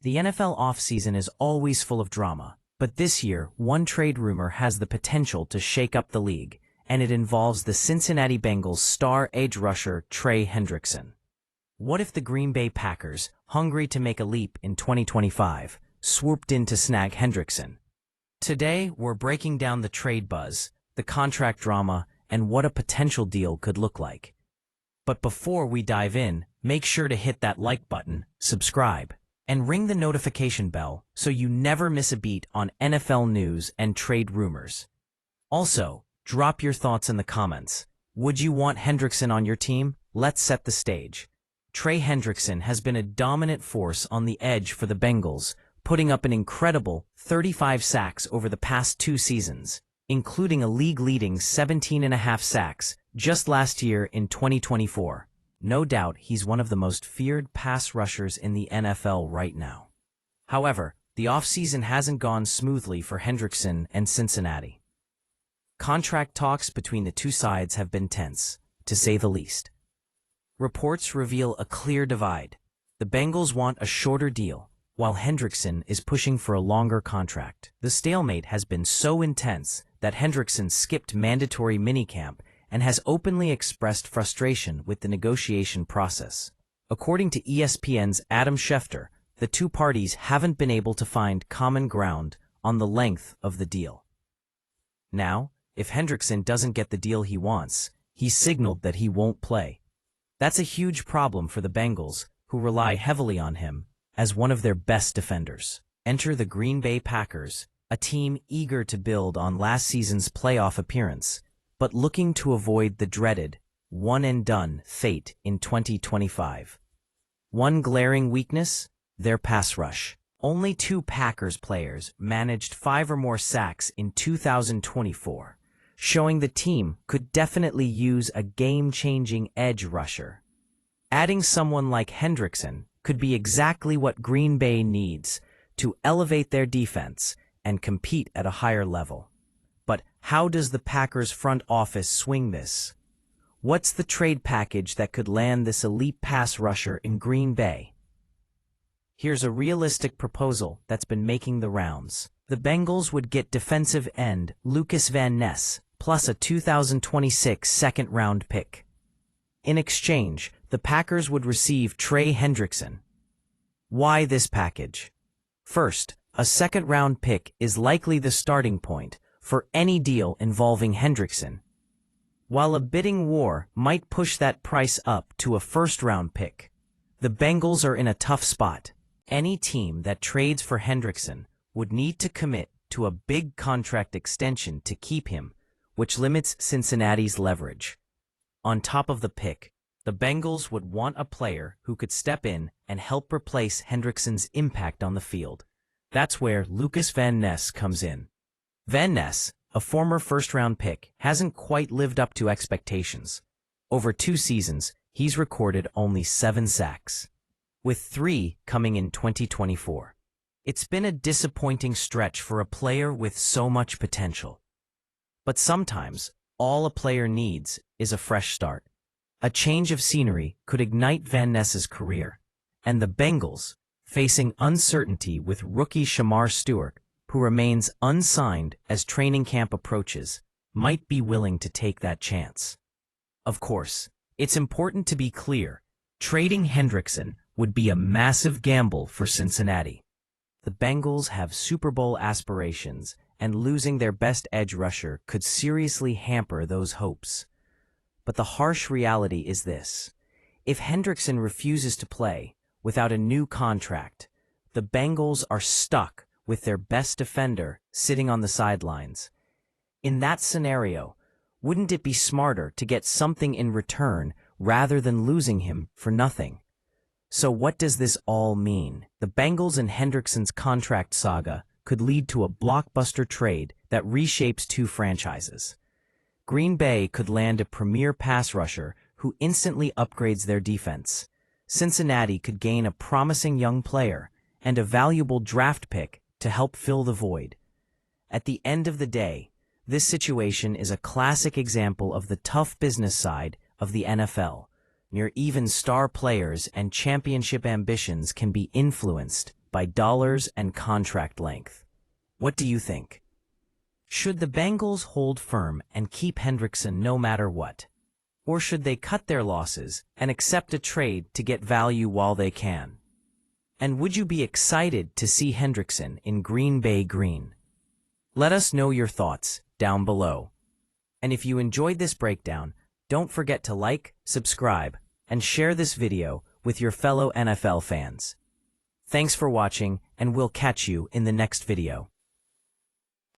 The NFL offseason is always full of drama, but this year, one trade rumor has the potential to shake up the league, and it involves the Cincinnati Bengals star edge rusher Trey Hendrickson. What if the Green Bay Packers, hungry to make a leap in 2025, swooped in to snag Hendrickson? Today, we're breaking down the trade buzz, the contract drama, and what a potential deal could look like. But before we dive in, make sure to hit that like button, subscribe, and ring the notification bell so you never miss a beat on NFL news and trade rumors. Also, drop your thoughts in the comments. Would you want Hendrickson on your team? Let's set the stage. Trey Hendrickson has been a dominant force on the edge for the Bengals, putting up an incredible 35 sacks over the past 2 seasons, including a league-leading 17.5 sacks just last year in 2024. No doubt he's one of the most feared pass rushers in the NFL right now. However, the offseason hasn't gone smoothly for Hendrickson and Cincinnati. Contract talks between the two sides have been tense, to say the least. Reports reveal a clear divide. The Bengals want a shorter deal, while Hendrickson is pushing for a longer contract. The stalemate has been so intense that Hendrickson skipped mandatory minicamp and has openly expressed frustration with the negotiation process. According to ESPN's Adam Schefter, the two parties haven't been able to find common ground on the length of the deal. Now, if Hendrickson doesn't get the deal he wants, he's signaled that he won't play. That's a huge problem for the Bengals, who rely heavily on him as one of their best defenders. Enter the Green Bay Packers, a team eager to build on last season's playoff appearance, but looking to avoid the dreaded one-and-done fate in 2025. One glaring weakness? Their pass rush. Only 2 Packers players managed 5 or more sacks in 2024, showing the team could definitely use a game-changing edge rusher. Adding someone like Hendrickson could be exactly what Green Bay needs to elevate their defense and compete at a higher level. But how does the Packers front office swing this? What's the trade package that could land this elite pass rusher in Green Bay? Here's a realistic proposal that's been making the rounds. The Bengals would get defensive end Lukas Van Ness plus a 2026 second-round pick. In exchange, the Packers would receive Trey Hendrickson. Why this package? First, a second-round pick is likely the starting point for any deal involving Hendrickson. While a bidding war might push that price up to a first-round pick, the Bengals are in a tough spot. Any team that trades for Hendrickson would need to commit to a big contract extension to keep him, which limits Cincinnati's leverage. On top of the pick, the Bengals would want a player who could step in and help replace Hendrickson's impact on the field. That's where Lukas Van Ness comes in. Van Ness, a former first-round pick, hasn't quite lived up to expectations. Over 2 seasons, he's recorded only 7 sacks, with 3 coming in 2024. It's been a disappointing stretch for a player with so much potential. But sometimes, all a player needs is a fresh start. A change of scenery could ignite Van Ness's career, and the Bengals, facing uncertainty with rookie Shamar Stewart, who remains unsigned as training camp approaches, might be willing to take that chance. Of course, it's important to be clear, trading Hendrickson would be a massive gamble for Cincinnati. The Bengals have Super Bowl aspirations, and losing their best edge rusher could seriously hamper those hopes. But the harsh reality is this. If Hendrickson refuses to play without a new contract, the Bengals are stuck with their best defender sitting on the sidelines. In that scenario, wouldn't it be smarter to get something in return rather than losing him for nothing? So what does this all mean? The Bengals and Hendrickson's contract saga could lead to a blockbuster trade that reshapes 2 franchises. Green Bay could land a premier pass rusher who instantly upgrades their defense. Cincinnati could gain a promising young player and a valuable draft pick to help fill the void. At the end of the day, this situation is a classic example of the tough business side of the NFL, where even star players and championship ambitions can be influenced by dollars and contract length. What do you think? Should the Bengals hold firm and keep Hendrickson no matter what? Or should they cut their losses and accept a trade to get value while they can? And would you be excited to see Hendrickson in Green Bay green? Let us know your thoughts down below. And if you enjoyed this breakdown, don't forget to like, subscribe, and share this video with your fellow NFL fans. Thanks for watching, and we'll catch you in the next video.